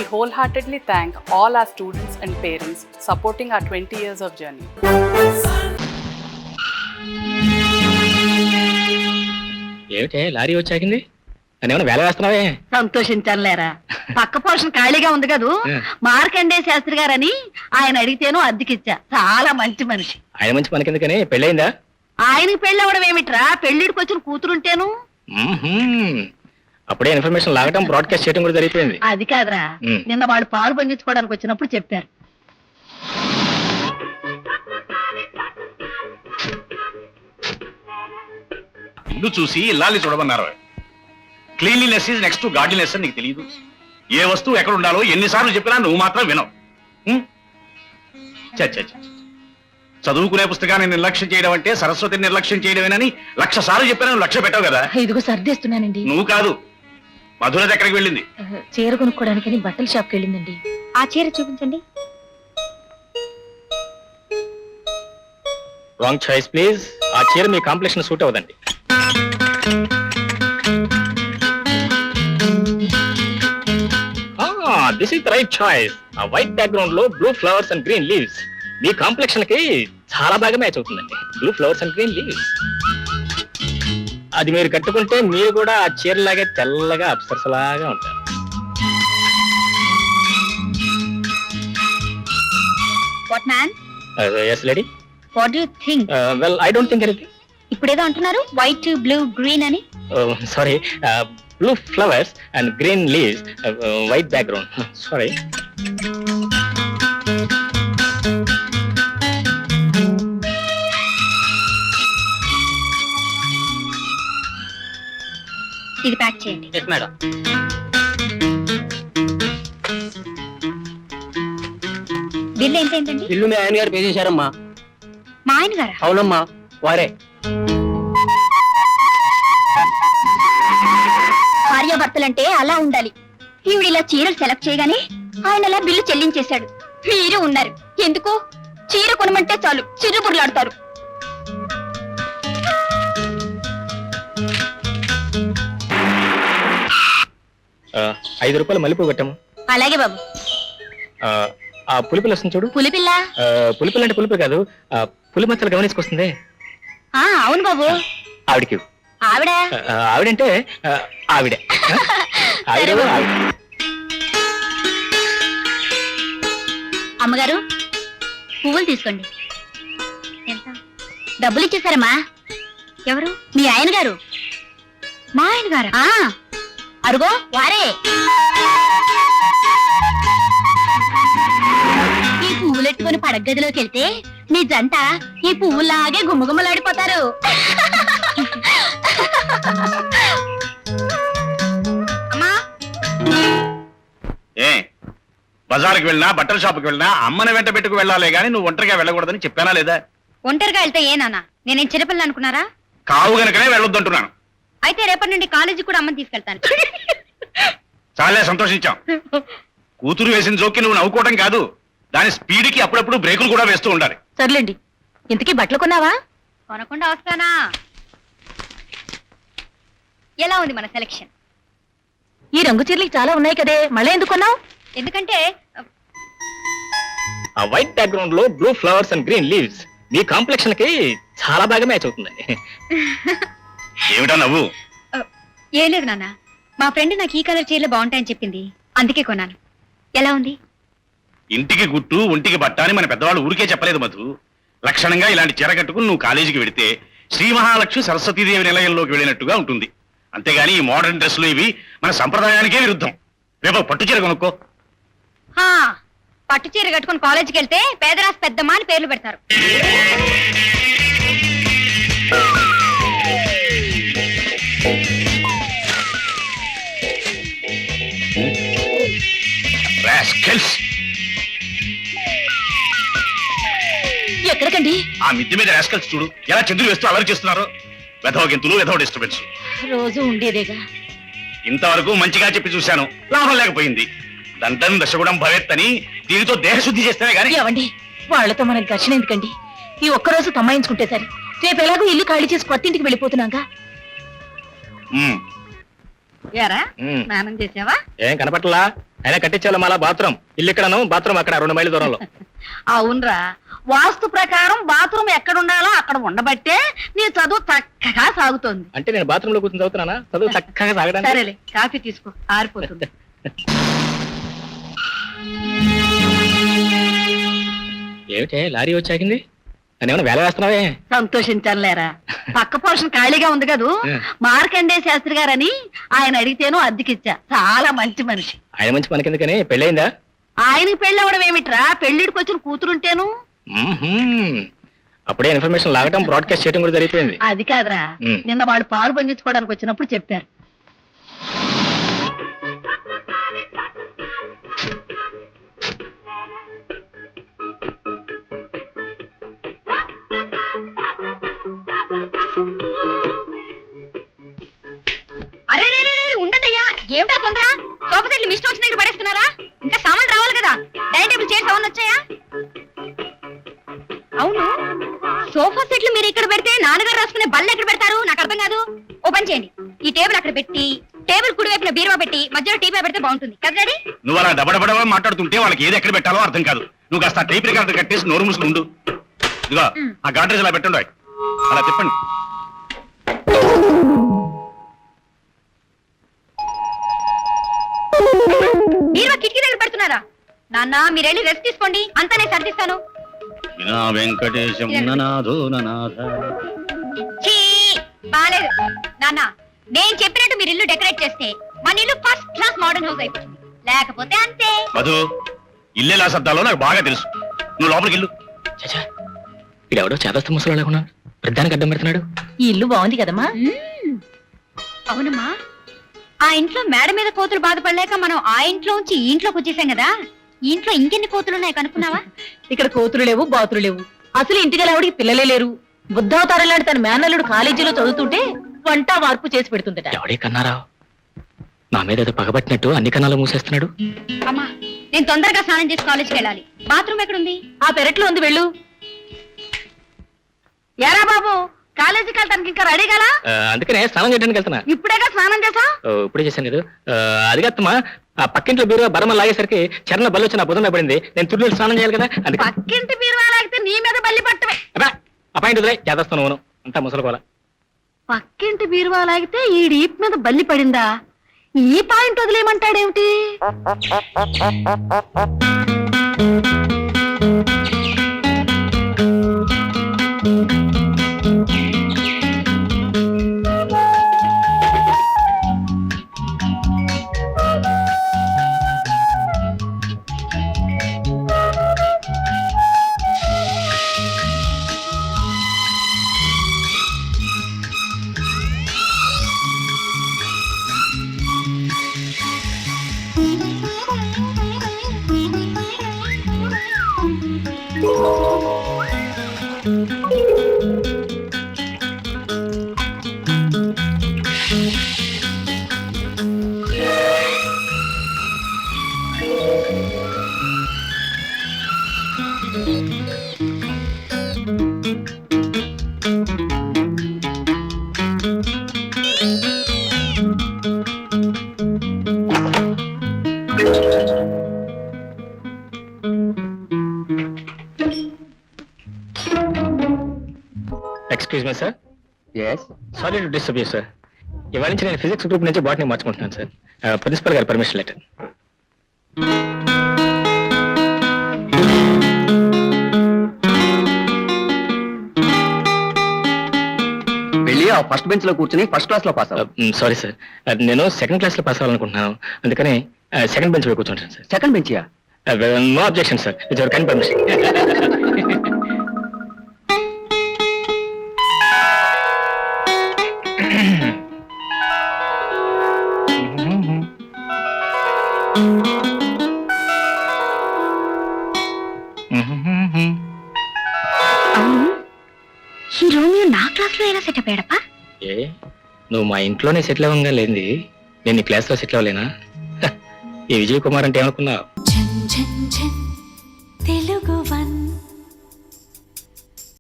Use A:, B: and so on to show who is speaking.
A: We wholeheartedly thank all our students and parents supporting our 20 years of journey.
B: ఏమిటే lorry వచ్చాకింది నన్ను వేల వేస్తున్నావే?
C: సంతోషించానులేరా, పక్క portion ఖాళీగా ఉంది కదూ. మార్కండే శాస్త్రి గారని ఆయన అడిగితేను అద్దెకిచ్చా. చాలా మంచి మనిషి.
B: ఆయన మంచి మనకెందుకని పెళ్ళయిందా?
C: ఆయనకి పెళ్ళవడం ఏమిట్రా, పెళ్లిడికి వచ్చిన కూతురుంటేను.
B: అప్పుడే ఇన్ఫర్మేషన్ లాగటం బ్రాడ్కాస్ట్ చేయడం కూడా జరిగిపోయింది.
C: అది కాదురా, నిన్న వాళ్ళు పాలు పండించుకోవడానికి వచ్చినప్పుడు చెప్పారు.
D: ఇల్లు చూసి ఇల్లాలి చూడమన్నారు. Cleanliness is next to godliness అని నీకు తెలియదు. ఏ వస్తువు ఎక్కడ ఉండాలో ఎన్నిసార్లు చెప్పినా నువ్వు మాత్రం వినవు. చదువుకునే పుస్తకాన్ని నిర్లక్ష్యం చేయడం అంటే సరస్వతిని నిర్లక్ష్యం చేయడమేనని 1,00,000 సార్లు చెప్పినా నువ్వు లక్ష్య పెట్టావు కదా.
C: ఇదిగో సర్దేస్తున్నానండి.
D: నువ్వు కాదు, మధుర ఎక్కడికి వెళ్ళింది?
C: చీర కొనుక్కోవడానికి బట్టల షాప్కి వెళ్ళిందండి. ఆ చీర చూపించండి.
B: Wrong choice please. ఆ చీర మీ కాంప్లెక్షన్ సూట్ అవ్వదండి. This is right choice. ఆ వైట్ బ్యాక్గ్రౌండ్ లో blue flowers and green leaves me complexion కి చాలా బాగా మ్యాచ్ అవుతుందండి. Blue flowers and green leaves అది మీరు కట్టుకుంటే మీరు కూడా ఆ చీరలాగే తెల్లగా అప్సరసలాగా ఉంటారు.
C: What man?
B: Yes lady.
C: What do you think?
B: Well I don't think anything.
C: ఇప్పుడేదో అంటున్నారు వైట్ బ్లూ గ్రీన్ అని.
B: Sorry, blue flowers and green leaves, white background. Sorry.
C: ఇది ప్యాక్ చేయండి.
B: Yes, madam.
C: బిల్ ఎంతైందండి?
B: బిల్లు మీ ఆయన గారు పే చేశారమ్మా.
C: మా ఆయన గారా?
B: అవునమ్మా, వారే.
C: భార్యాభర్తలంటే అలా ఉండాలి. ఈవిడ ఇలా చీరలు సెలెక్ట్ చేయగానే ఆయన అలా బిల్లు చెల్లించేశాడు. మీరు ఉన్నారు ఎందుకు? చీర కొనమంటే చాలు చిరుబుర్లాడతారు.
B: ₹5 మల్లెపూ కట్టాము.
C: అలాగే బాబు.
B: ఆ పులిపిల్ల వస్తుంది చూడు.
C: పులిపిల్ల?
B: పులిపిల్ల అంటే పులిపి కాదు, పులి మచ్చలు గమనించుకొస్తుంది.
C: అవును బాబు.
B: ఆవిడకి.
C: ఆవిడ?
B: ఆవిడంటే ఆవిడే.
C: అమ్మగారు పువ్వులు తీసుకోండి. డబ్బులు ఇచ్చేసారమ్మా. ఎవరు? మీ ఆయన గారు. మా ఆయన గారు? అరుగో వారే. ఈ పువ్వులెట్టుకుని పడగదిలోకి వెళ్తే మీ జంట ఈ పువ్వులాగే గుమ్మగుమ్మలాడిపోతారు.
D: ఏ బజార్కి వెళ్ళినా బట్టల షాప్కి వెళ్ళినా అమ్మని వెంట పెట్టుకు వెళ్ళాలే గానీ నువ్వు ఒంటరిగా వెళ్ళకూడదని చెప్పానా లేదా?
C: ఒంటరిగా వెళ్తే ఏ నాన్న, నేనేం చిన్నపిల్ల అనుకున్నారా?
D: కావు గనకనే వెళ్ళొద్దంటున్నాను.
C: అయితే రేపటి నుండి కాలేజీ కూడా అమ్మని తీసుకెళ్తాను.
D: చాలే సంతోషించాం. కూతురు వేసిన జోక్కి నువ్వు నవ్వుకోవడం కాదు, దాని స్పీడ్కి అప్పుడప్పుడు బ్రేకులు కూడా వేస్తూ ఉండాలి.
C: సర్లేండి. ఇంతకీ బట్టలు కొన్నావా? కొనకుండా వస్తానా? ఎలా ఉంది మన సెలక్షన్? ఈ రంగు చీరలు చాలా ఉన్నాయి కదే, మళ్ళీ ఎందుకు కొన్నావు? ఎందుకంటే
B: ఆ వైట్ బ్యాక్గ్రౌండ్ లో blue flowers and green leaves me complexion కి చాలా బాగా మ్యాచ్ అవుతుందండి.
D: ఏమిటా నవ్వు?
C: ఏం లేదు నాన్న, మా ఫ్రెండ్ నాకు ఈ కలర్ చీరలు బాగుంటాయని చెప్పింది, అందుకే కొన్నాను. ఎలా ఉంది?
D: ఇంటికి గుట్టు ఒంటికి బట్ట అని మన పెద్దవాళ్ళు ఊరికే చెప్పలేదు మధు. లక్షణంగా ఇలాంటి చీర కట్టుకుని నువ్వు కాలేజీకి వెడితే శ్రీ మహాలక్ష్మి సరస్వతీదేవి నిలయంలోకి వెళ్ళినట్టుగా ఉంటుంది. అంతేగాని ఈ మోడర్న్ డ్రెస్సులు ఇవి మన సంప్రదాయానికే విరుద్ధం. రేపు పట్టు చీర కొనుక్కో.
C: పట్టు చీర కట్టుకుని కాలేజీకి వెళ్తే పేదరాశి పెద్దమ్మ అని పేర్లు పెడతారు. ఎక్కడికండి?
D: ఆ మిద్ది మీద రాస్కల్స్ చూడు ఎలా చంద్రులు వేస్తూ అలరి చేస్తున్నారు. వెధవ గెంతులు, వెధవ డిస్టర్బెన్స్.
C: రోజు ఉండేదేగా.
D: ఇంతవరకు మంచిగా చెప్పి చూశాను, లాభం లేకపోయింది. దండం దశగుణం భవేత్ అని దీనితో దేహశుద్ధి చేస్తేనే గానీ.
C: ఏవండి, వాళ్లతో మనకు ఘర్షణ ఎందుకండి? ఈ ఒక్కరోజు తమ్మాయించుకుంటే సరే. రేపు ఎలాగో ఇల్లు ఖాళీ చేసి కొత్తింటికి వెళ్ళిపోతున్నాగా.
B: స్నానం చేసావా? ఏం కనపట్లా? అయినా కట్టించాలి మళ్ళా బాత్రూమ్. ఇల్లు ఇక్కడను, బాత్రూమ్ అక్కడ 2 మైళ్ళ దూరంలో.
E: అవునరా, వాస్తు ప్రకారం బాత్రూమ్ ఎక్కడ ఉండాలో అక్కడ ఉండబట్టే నీ చదువు చక్కగా సాగుతోంది.
B: అంటే నేను బాత్రూమ్ లో కూర్చొని చదువుతున్నానా? చదువు చక్కగా సాగడానికి.
E: సరేలే, కాఫీ తీసుకో, ఆరిపోతుంది.
B: ఏమిటే లారీ వచ్చాకింది? నన్ను వేల వేస్తున్నావే?
E: సంతోషించానులేరా, పక్క పోర్షన్ ఖాళీగా ఉంది కదూ, మార్కండే శాస్త్రి గారని ఆయన అడిగితేనూ అద్దెకిచ్చా. చాలా మంచి మనిషి.
B: ఆయన మంచి మనకెందుకని, పెళ్ళయిందా?
E: ఆయనకి పెళ్ళవడం ఏమిట్రా, పెళ్లిడికి వచ్చిన కూతురుంటేను.
B: అప్పుడే ఇన్ఫర్మేషన్ లాగటం, బ్రాడ్కాస్ట్ చేయడం కూడా జరిగిపోయింది.
E: అది కాదురా, నిన్న వాళ్ళు పాలు పండించుకోవడానికి వచ్చినప్పుడు చెప్పారు.
C: అరే ఉండదయ్యా, ఏమిటా తొందర? సోఫా సెట్లు మిస్ట్ వచ్చిన దగ్గర పడేస్తున్నారా? ఇంకా సామాన్లు రావాలి కదా. డైనింగ్ టేబుల్ చైర్స్ ఏమన్నా వచ్చాయా? అవును, సోఫా సెట్లు మీరు ఇక్కడ పెడితే నాన్నగారు రాసుకునే బల్ల ఎక్కడ పెడతారు? నాకు అర్థం కాదు. ఓ పని చేయండి, ఈ టేబుల్ అక్కడ పెట్టి, టేబుల్ కుడి వైపున బీరువా పెట్టి, మధ్యలో టీవీ పెడితే బాగుంటుంది కదా డాడీ?
D: నువ్వు అలా డబడబడవ మాట్లాడుతుంటే వాళ్ళకి ఏది ఎక్కడ పెట్టాలో అర్థం కాదు. నువ్వు కాస్త టైప్ రికార్డు కట్టేసి నోరు మూసుకుని ఉండు. ఇదిగో ఆ గాడ్రేజ్ అలా పెట్టండి, అలా తిప్పండి.
C: బీరువా కిటికీ దగ్గర పెడుతున్నారా? నాన్న మీరు వెళ్ళి రెస్ట్ తీసుకోండి, అంతా నేను సర్దిస్తాను.
D: వినా వెంకటేశం ననాథో ననాథ.
C: ఛీ, బాలేదు నాన్న. నేను చెప్పినట్టు మీరు ఇల్లు డెకరేట్ చేస్తే మన ఇల్లు ఫస్ట్ క్లాస్ మోడర్న్ హౌస్ అయిపోతుంది. లేకపోతే అంతే.
D: మధు, ఇల్లెలా సర్దాలో నాకు బాగా తెలుసు. నువ్వు లోపలికి ఇల్లు.
B: చచ్చా, వీడెవడో చేదస్త ముసలు లేకున్నా వృద్ధానికి అడ్డం పెడుతున్నాడు.
E: ఈ ఇల్లు బాగుంది కదమ్మా?
C: అవునమ్మా, ఆ ఇంట్లో మేడ మీద కోతులు బాధపడలేక మనం ఆ ఇంట్లో ఉంచి ఈ ఇంట్లోకి వచ్చేసాం కదా. ఈ ఇంట్లో ఇంకెన్ని కోతులు ఉన్నాయి కనుక్కున్నావా?
E: ఇక్కడ కోతులు లేవు, బాతులు లేవు. అసలు ఇంటికి ఆవిడికి పిల్లలే లేరు. బుద్ధావతారం లాంటి తన మేనల్లుడు కాలేజీలో చదువుతుంటే వంట వార్పు చేసి పెడుతుందట.
B: ఎవడే కన్నారా? నా మీద ఏదో పగబట్టినట్టు అన్ని కన్నాలు మూసేస్తున్నాడు.
C: అమ్మా, నేను తొందరగా స్నానం చేసి కాలేజీకి వెళ్ళాలి. బాత్రూమ్ ఎక్కడుంది?
E: ఆ పెరట్లో ఉంది, వెళ్ళు. ఎరా బాబు, కాలేజీకి వెళ్తానికి ఇంకా రెడీ కదా?
B: అందుకనే స్నానం చేయడానికి వెళ్తున్నా.
E: ఇప్పుడేగా స్నానం చేసా?
B: ఇప్పుడే చేశాను కదా. అది కాదమ్మా, ఆ పక్కింట్లో బీరువా బరమ లాగేసరికి చరణ బల్లి వచ్చి నా బుధం పడింది. నేను తుర్లు స్నానం చేయాలి కదా. అందుకే
E: పక్కింటి బీరువా లాగితే నీ మీద బల్లి పట్టవే.
B: అపాయింట్ వదిలే, చేదస్తాను నువ్వు అంతా ముసలుకోవాలా.
E: పక్కింటి బీరువా లాగితే ఈ డీప్ మీద బల్లి పడిందా? ఈ పాయింట్ వదిలేయమంటాడేమిటి?
B: Excuse me sir. Sorry to disturb you sir. ఇవాళ నుంచి నేను ఫిజిక్స్ గ్రూప్ నుంచి బాటనీ మార్చుకుంటున్నాను సార్. ప్రిన్సిపల్ గారి పర్మిషన్ లెటర్.
F: వెళ్ళి ఆ ఫస్ట్ బెంచ్ లో కూర్చుని ఫస్ట్ క్లాస్ లో పాస్ అవ్వాలి.
B: సారీ సార్, నేను సెకండ్ క్లాస్ లో పాస్ అవ్వాలనుకుంటున్నాను. అందుకని సెకండ్ బెంచ్ లో కూర్చుంటాను సార్.
F: సెకండ్ బెంచియా?
B: No objection sir, with your kind permission.
C: అవును, ఈ రోమియో నా క్లాస్ లో ఎలా సెటప్ అయ్యాడప్పా?
B: ఏ, నువ్వు మా ఇంట్లోనే సెటిల్ అవ్వగా లేని నేను నీ క్లాస్ లో సెటిల్ అవ్వలేనా? ఈ విజయ్ కుమార్ అంటే ఏమనుకున్నావు?